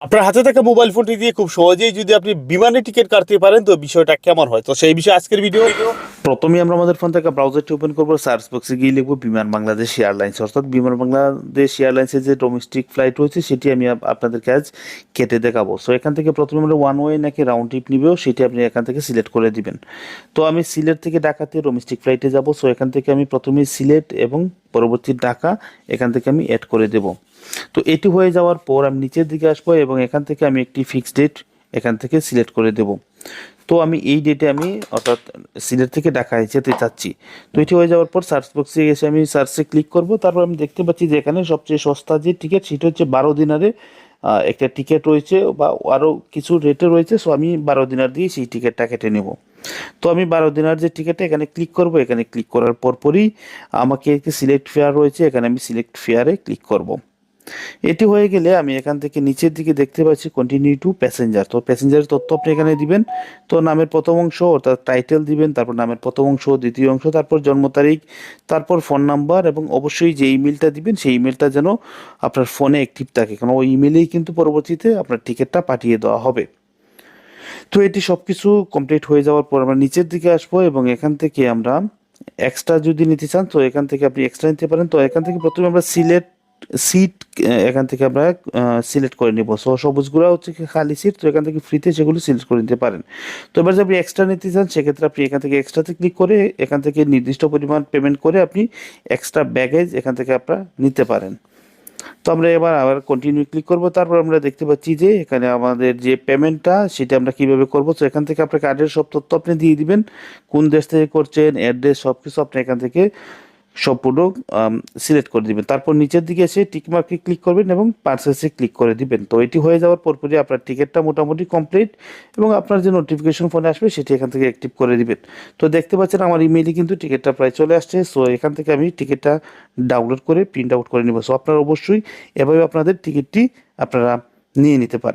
আপনার হাতে থাকা মোবাইল ফোনটি দিয়ে খুব সহজেই যদি আপনি বিমানে টিকিট কাটতে পারেন তো বিষয়টা কেমন হয়, তো সেই বিষয়ে আজকের ভিডিও। প্রথমেই আমরা আমাদের ফোন থেকে ব্রাউজারটি ওপেন করবো, সার্চ বক্সে গিয়ে লিখবো বিমান বাংলাদেশ এয়ারলাইন্স, অর্থাৎ বিমান বাংলাদেশ এয়ারলাইন্সের যে ডোমেস্টিক ফ্লাইট রয়েছে সেটি আমি আপনাদেরকে আজ কেটে দেখাবো। সো এখান থেকে প্রথমে আমরা ওয়ান ওয়ে নাকি রাউন্ড ট্রিপ নিবেও সেটি আপনি এখান থেকে সিলেক্ট করে দিবেন। তো আমি সিলেট থেকে ঢাকাতে ডোমেস্টিক ফ্লাইটে যাব। সো এখান থেকে আমি প্রথমেই সিলেট এবং পরবর্তী ঢাকা এখান থেকে আমি অ্যাড করে দেব। তো এটি হয়ে যাওয়ার পর আমি নিচের দিকে আসবো এবং এখান থেকে আমি একটি ফিক্সড ডেট এখান থেকে সিলেক্ট করে দেব। তো আমি এই ডেটে আমি অর্থাৎ সিলেট থেকে ঢাকায় যেতে চাচ্ছি। তো এটি হয়ে যাওয়ার পর সার্চ বক্সে এসে আমি সার্চে ক্লিক করব। তারপর আমি দেখতে পাচ্ছি যে এখানে সবচেয়ে সস্তা যে টিকিট সেটা হচ্ছে 12 দিনারে একটা টিকিট রয়েছে বা আরও কিছু রেটে রয়েছে। সো আমি 12 দিনার দিয়ে সেই টিকিটটা কেটে নেব। তো আমি 12 দিনার যে টিকিটটা এখানে ক্লিক করব। এখানে ক্লিক করার পরই আমাকে একটি সিলেক্ট ফেয়ার রয়েছে, এখানে আমি সিলেক্ট ফেয়ারে ক্লিক করব। এটি হয়ে গেলে আমি এখান থেকে নিচের দিকে দেখতে পাচ্ছি কন্টিনিউ টু প্যাসেঞ্জার। তো প্যাসেঞ্জারের তথ্য আপনি এখানে দিবেন। তো নামের প্রথম অংশ অর্থাৎ টাইটেল দিবেন, তারপর নামের প্রথম অংশ, দ্বিতীয় অংশ, তারপর জন্ম তারিখ, তারপর ফোন নাম্বার এবং অবশ্যই যে ইমেলটা দিবেন সেই ইমেলটা যেন আপনার ফোনে অ্যাক্টিভ থাকে, কারণ ওই ইমেলেই কিন্তু পরবর্তীতে আপনার টিকিটটা পাঠিয়ে দেওয়া হবে। তো এটি সব কিছু কমপ্লিট হয়ে যাওয়ার পর আমরা নিচের দিকে আসবো এবং এখান থেকে আমরা এক্সট্রা যদি নিতে চান তো এখান থেকে আপনি এক্সট্রা নিতে পারেন। তো এখান থেকে প্রথমে আমরা সিট এখান থেকে আমরা সিলেক্ট করে নিব। সো সবুজগুলো হচ্ছে কি খালি সিট, তো এখান থেকে ফ্রিতে সেগুলো সিলেক্ট করে নিতে পারেন। তো এবার যদি আপনি এক্সট্রা নিতে চান সেক্ষেত্রে আপনি এখান থেকে এক্সট্রাতে ক্লিক করে এখান থেকে নির্দিষ্ট পরিমাণ পেমেন্ট করে আপনি এক্সট্রা ব্যাগেজ এখান থেকে আপনারা নিতে পারেন। তো আমরা এবার আবার কন্টিনিউ ক্লিক করব। তারপর আমরা দেখতে পাচ্ছি যে এখানে আমাদের যে পেমেন্টটা সেটা আমরা কিভাবে করব। তো এখান থেকে আপনার কার্ডের সব তথ্য আপনি দিয়ে দিবেন, কোন দেশ থেকে করছেন, অ্যাড্রেস সব কিছু আপনি এখান থেকে সম্পূর্ণ সিলেক্ট করে দিবেন। তারপর নিচের দিকে এসে টিক মার্কে ক্লিক করবেন এবং পারচেসে ক্লিক করে দিবেন। তো এটি হয়ে যাওয়ার পরপরই আপনার টিকিটটা মোটামুটি কমপ্লিট এবং আপনার যে নোটিফিকেশন ফোনে আসবে সেটি এখান থেকে অ্যাক্টিভ করে দিবেন। তো দেখতে পাচ্ছেন আমার ইমেইলে কিন্তু টিকিটটা প্রায় চলে আসছে। সো এখান থেকে আমি টিকিটটা ডাউনলোড করে প্রিন্ট আউট করে নিব। সো আপনারা অবশ্যই এভাবে আপনাদের টিকিটটি আপনারা নিয়ে নিতে পারেন।